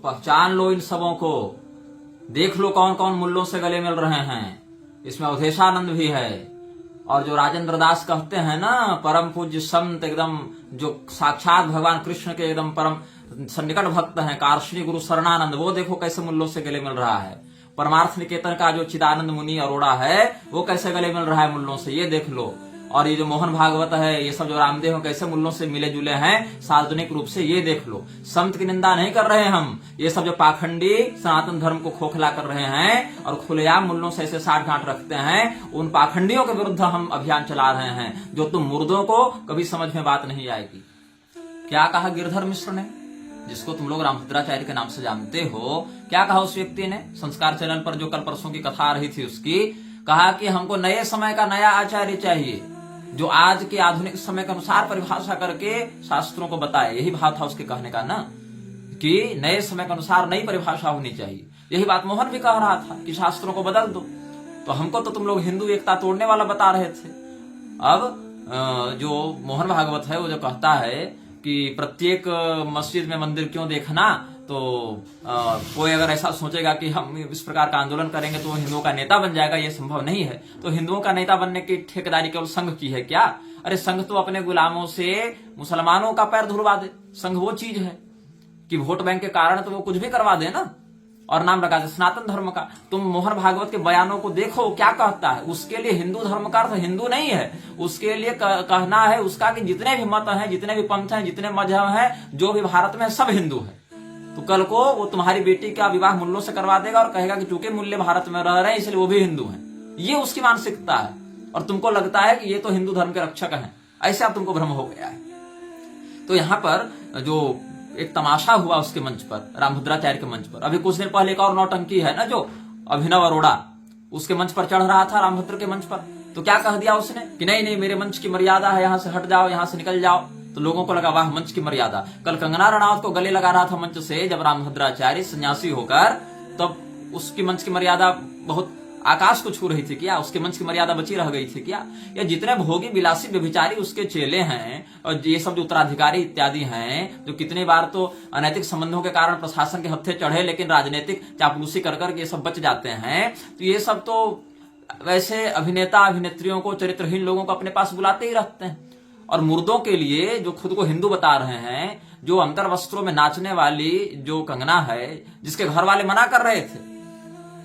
पहचान लो इन सबों को, देख लो कौन कौन मुल्लों से गले मिल रहे हैं। इसमें अवधेशानंद भी है, और जो राजेंद्र दास कहते हैं ना, परम पूज्य संत, एकदम जो साक्षात भगवान कृष्ण के एकदम परम सन्निकट भक्त हैं, कार्षणी गुरु शरणानंद, वो देखो कैसे मुल्लों से गले मिल रहा है। परमार्थ निकेतन का जो चिदानंद मुनि अरोड़ा है, वो कैसे गले मिल रहा है मुल्लों से, ये देख लो। और ये जो मोहन भागवत है, ये सब जो रामदेव हैं, कैसे मुल्लों से मिले जुले हैं सार्वजनिक रूप से, ये देख लो। संत की निंदा नहीं कर रहे हम, ये सब जो पाखंडी सनातन धर्म को खोखला कर रहे हैं और खुलेआम मुल्लों से ऐसे साठ गांठ रखते हैं, उन पाखंडियों के विरुद्ध हम अभियान चला रहे हैं, जो तुम मुर्दों को कभी समझ में बात नहीं आएगी। क्या कहा गिरधर मिश्र ने, जिसको तुम लोग रामभद्राचार्य के नाम से जानते हो, क्या कहा उस व्यक्ति ने? संस्कार चैनल पर जो कल परसों की कथा आ रही थी उसकी, कहा कि हमको नए समय का नया आचार्य चाहिए, जो आज के आधुनिक समय के अनुसार परिभाषा करके शास्त्रों को बताए। यही भाव था उसके कहने का ना, कि नए समय के अनुसार नई परिभाषा होनी चाहिए। यही बात मोहन भी कह रहा था कि शास्त्रों को बदल दो। तो हमको तो तुम लोग हिंदू एकता तोड़ने वाला बता रहे थे। अब जो मोहन भागवत है, वो जो कहता है कि प्रत्येक मस्जिद में मंदिर क्यों देखना, तो कोई अगर ऐसा सोचेगा कि हम इस प्रकार का आंदोलन करेंगे तो वो हिंदुओं का नेता बन जाएगा, ये संभव नहीं है। तो हिंदुओं का नेता बनने की ठेकेदारी केवल संघ की है क्या? अरे संघ तो अपने गुलामों से मुसलमानों का पैर धुलवा दे। संघ वो चीज है कि वोट बैंक के कारण तो वो कुछ भी करवा दे ना, और नाम लगा दे सनातन धर्म का। तुम मोहन भागवत के बयानों को देखो, क्या कहता है। उसके लिए हिंदू धर्म का अर्थ हिंदू नहीं है, उसके लिए कहना है उसका कि जितने भी मत हैं, जितने भी पंथ हैं, जितने मजहब हैं, जो भी भारत में, सब हिंदू है। तो कल को वो तुम्हारी बेटी का विवाह मुल्लों से करवा देगा और कहेगा कि चूंकि मूल्य भारत में रह रहे हैं इसलिए वो भी हिंदू हैं। ये उसकी मानसिकता है, और तुमको लगता है कि ये तो हिंदू धर्म के रक्षक हैं। ऐसे अब तुमको भ्रम हो गया है। तो यहाँ पर जो एक तमाशा हुआ उसके मंच पर, रामभद्राचार्य के मंच पर, अभी कुछ दिन पहले एक और नौटंकी है ना, जो अभिनव अरोड़ा उसके मंच पर चढ़ रहा था, रामभद्र के मंच पर। तो क्या कह दिया उसने कि नहीं नहीं, मेरे मंच की मर्यादा है, यहां से हट जाओ, यहां से निकल जाओ। तो लोगों को लगा वाह, मंच की मर्यादा। कल कंगना रणावत को गले लगा रहा था मंच से, जब रामभद्राचार्य सन्यासी होकर, तब उसकी मंच की मर्यादा बहुत आकाश को छू रही थी क्या? उसके मंच की मर्यादा बची रह गई थी क्या? या जितने भोगी विलासी व्यभिचारी उसके चेले हैं, और ये सब जो उत्तराधिकारी इत्यादि हैं, जो कितनी बार तो अनैतिक संबंधों के कारण प्रशासन के हत्थे चढ़े, लेकिन राजनीतिक चापलूसी कर करके ये सब बच जाते हैं। तो ये सब तो वैसे अभिनेता अभिनेत्रियों को, चरित्रहीन लोगों को अपने पास बुलाते ही रहते हैं। और मुर्दों के लिए, जो खुद को हिंदू बता रहे हैं, जो अंतर वस्त्रों में नाचने वाली जो कंगना है, जिसके घर वाले मना कर रहे थे,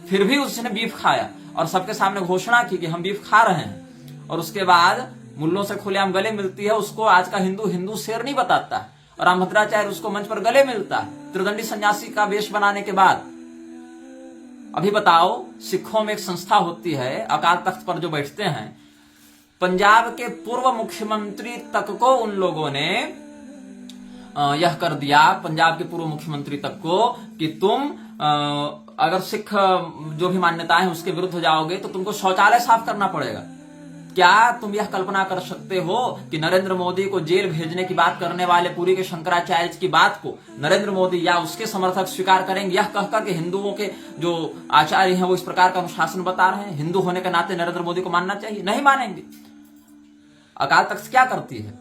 फिर भी उसने बीफ खाया और सबके सामने घोषणा की कि हम बीफ खा रहे हैं, और उसके बाद मुल्लों से खुलेआम गले मिलती है। उसको आज का हिंदू हिंदू शेर नहीं बताता है, और रामभद्राचार्य उसको मंच पर गले मिलता है त्रिदंडी सन्यासी का वेश बनाने के बाद। अभी बताओ, सिखों में एक संस्था होती है, अकाल तख्त पर जो बैठते हैं, पंजाब के पूर्व मुख्यमंत्री तक को उन लोगों ने यह कर दिया, पंजाब के पूर्व मुख्यमंत्री तक को, कि तुम अगर सिख जो भी मान्यताएं हैं उसके विरुद्ध जाओगे तो तुमको शौचालय साफ करना पड़ेगा। क्या तुम यह कल्पना कर सकते हो कि नरेंद्र मोदी को जेल भेजने की बात करने वाले पुरी के शंकराचार्य की बात को नरेंद्र मोदी या उसके समर्थक स्वीकार करेंगे, यह कहकर कि हिंदुओं के जो आचार्य हैं वो इस प्रकार का अनुशासन बता रहे हैं, हिंदू होने के नाते नरेंद्र मोदी को मानना चाहिए? नहीं मानेंगे। अकाल तख्त क्या करती है?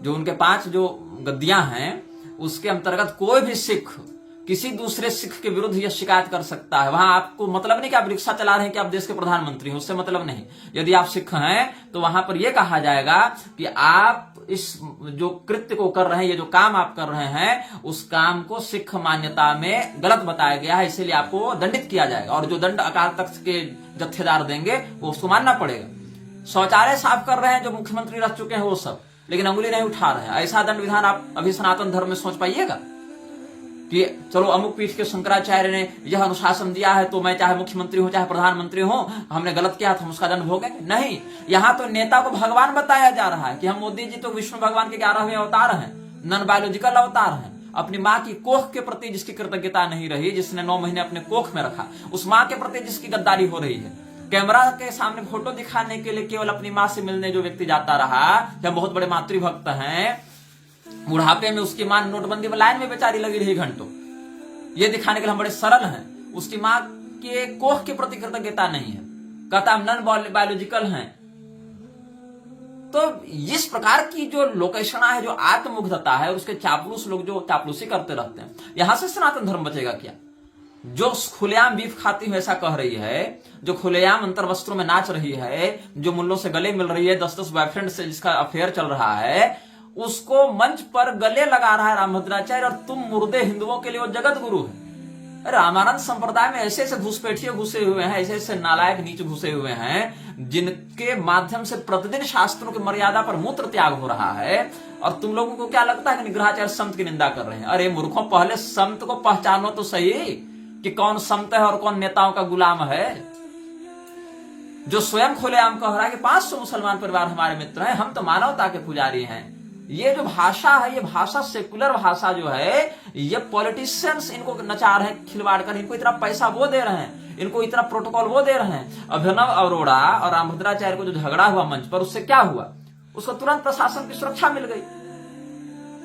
जो उनके 5 जो गद्दियां हैं, उसके अंतर्गत कोई भी सिख किसी दूसरे सिख के विरुद्ध यह शिकायत कर सकता है। वहां आपको मतलब नहीं कि आप रिक्शा चला रहे हैं कि आप देश के प्रधानमंत्री हैं, उससे मतलब नहीं। यदि आप सिख हैं तो वहां पर यह कहा जाएगा कि आप इस जो कृत्य को कर रहे हैं, ये जो काम आप कर रहे हैं, उस काम को सिख मान्यता में गलत बताया गया है, इसीलिए आपको दंडित किया जाएगा, और जो दंड अकाल तख्त के जत्थेदार देंगे वो उसको मानना पड़ेगा। शौचालय साफ कर रहे हैं जो मुख्यमंत्री रह चुके हैं वो सब, लेकिन अंगुली नहीं उठा रहे हैं। ऐसा दंड विधान आप अभी सनातन धर्म में सोच पाइएगा कि चलो अमुक पीठ के शंकराचार्य ने यह अनुशासन दिया है तो मैं चाहे मुख्यमंत्री हूं चाहे प्रधानमंत्री हूं, हमने गलत किया तो हम उसका दंड भोगेंगे? नहीं। यहां तो नेता को भगवान बताया जा रहा है कि हम मोदी जी तो विष्णु भगवान के 11वें अवतार हैं, नॉन बायोलॉजिकल अवतार हैं। अपनी माँ की कोख के प्रति जिसकी कृतज्ञता नहीं रही, जिसने 9 महीने अपने कोख में रखा, उस माँ के प्रति जिसकी गद्दारी हो रही है, कैमरा के सामने फोटो दिखाने के लिए केवल अपनी माँ से मिलने जो व्यक्ति जाता रहा, हम बहुत बड़े मातृभक्त हैं, बुढ़ापे में उसकी मां नोटबंदी में लाइन में बेचारी लगी रही घंटों, ये दिखाने के लिए हम बड़े सरल हैं। उसकी मां के कोख के प्रति कृतज्ञता नहीं है, कहता हम नॉन बायोलॉजिकल हैं। तो इस प्रकार की जो लोकेशना है, जो आत्ममुग्धता है, उसके चापलूस लोग जो चापलूसी करते रहते हैं, यहां से सनातन धर्म बचेगा क्या? जो खुलेआम बीफ खाती हुई ऐसा कह रही है, जो खुलेआम अंतर वस्त्रों में नाच रही है, जो मुल्लों से गले मिल रही है, 10-10 बॉयफ्रेंड से जिसका अफेयर चल रहा है, उसको मंच पर गले लगा रहा है रामभद्राचार्य, और तुम मुर्दे हिंदुओं के लिए वो जगत गुरु है। रामानंद संप्रदाय में ऐसे ऐसे घुसपैठिए घुसे हुए हैं, ऐसे ऐसे नालायक नीच घुसे हुए हैं, जिनके माध्यम से प्रतिदिन शास्त्रों की मर्यादा पर मूत्र त्याग हो रहा है, और तुम लोगों को क्या लगता है कि निग्रहाचार्य संत की निंदा कर रहे हैं? अरे मूर्खों, पहले संत को पहचानो तो सही कि कौन संत है और कौन नेताओं का गुलाम है। जो स्वयं खुलेआम कह रहा है कि 500 मुसलमान परिवार हमारे मित्र हैं, हम तो मानवता के पुजारी हैं। ये जो भाषा है, ये भाषा सेकुलर भाषा जो है, ये पॉलिटिशियंस इनको नचा रहे हैं खिलवाड़ कर, इनको इतना पैसा वो दे रहे हैं, इनको इतना प्रोटोकॉल वो दे रहे हैं। अभिनव अरोड़ा और रामभद्राचार्य को जो झगड़ा हुआ मंच पर, उससे क्या हुआ? उसको तुरंत प्रशासन की सुरक्षा मिल गई।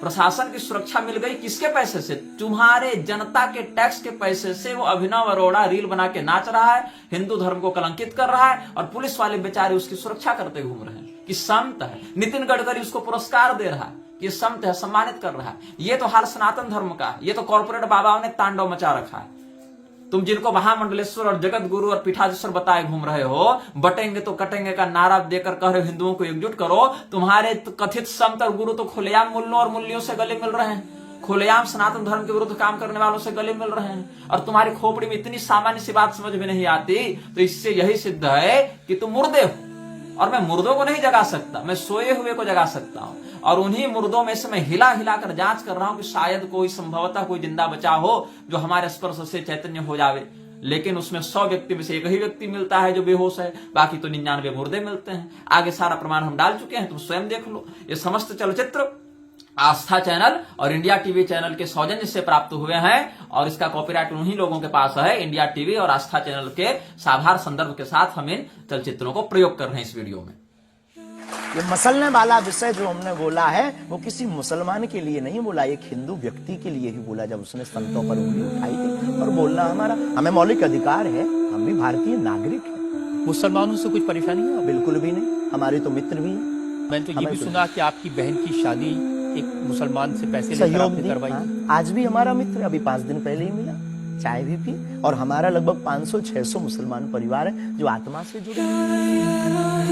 प्रशासन की सुरक्षा मिल गई किसके पैसे से? तुम्हारे जनता के टैक्स के पैसे से वो अभिनव अरोड़ा रील बना के नाच रहा है, हिंदू धर्म को कलंकित कर रहा है, और पुलिस वाले बेचारे उसकी सुरक्षा करते घूम रहे हैं कि संत है। नितिन गडकरी उसको पुरस्कार दे रहा है कि संत है, सम्मानित कर रहा है। ये तो हाल सनातन धर्म का, ये तो कॉर्पोरेट बाबाओं ने तांडव मचा रखा है। तुम जिनको महामंडलेश्वर और जगत गुरु और पीठाधीश्वर बताए घूम रहे हो, बटेंगे तो कटेंगे का नारा देकर कह रहे हो हिंदुओं को एकजुट करो, तुम्हारे कथित संत और गुरु तो खुलेआम मुल्लों और मूल्यों से गले मिल रहे हैं, खुलेआम सनातन धर्म के विरुद्ध काम करने वालों से गले मिल रहे हैं, और तुम्हारी खोपड़ी में इतनी सामान्य सी बात समझ में नहीं आती। तो इससे यही सिद्ध है कि तुम मुर्दे हो, और मैं मुर्दों को नहीं जगा सकता, मैं सोए हुए को जगा सकता हूं, और उन्हीं मुर्दों में से मैं हिला हिला कर जांच कर रहा हूं कि शायद कोई संभवतः कोई जिंदा बचा हो जो हमारे स्पर्श से चैतन्य हो जावे। लेकिन उसमें 100 व्यक्ति में से एक ही व्यक्ति मिलता है जो बेहोश है, बाकी तो 99 मुर्दे मिलते हैं। आगे सारा प्रमाण हम डाल चुके हैं, तुम स्वयं देख लो। ये समस्त चलचित्र आस्था चैनल और इंडिया टीवी चैनल के सौजन्य से प्राप्त हुए हैं, और इसका कॉपीराइट उन्हीं लोगों के पास है। इंडिया टीवी और आस्था चैनल के साभार संदर्भ के साथ हम इन चलचित्रों को प्रयोग कर रहे हैं इस वीडियो में। ये मसलने वाला विषय जो हमने बोला है, वो किसी मुसलमान के लिए नहीं बोला, एक हिंदू व्यक्ति के लिए ही बोला, जब उसने संतों पर उंगली उठाई थी। और बोलना हमें मौलिक अधिकार है, हम भी भारतीय नागरिक हैं। मुसलमानों से कुछ परेशानी है? बिल्कुल भी नहीं, हमारे तो मित्र भी हैं। मैंने तो ये भी सुना कि आपकी बहन की शादी एक मुसलमान से पैसे लेकर सहयोग आपने दी। करवाई। आज भी हमारा मित्र, अभी 5 दिन पहले ही मिला, चाय भी पी, और हमारा लगभग 500-600 मुसलमान परिवार है जो आत्मा से जुड़े हैं।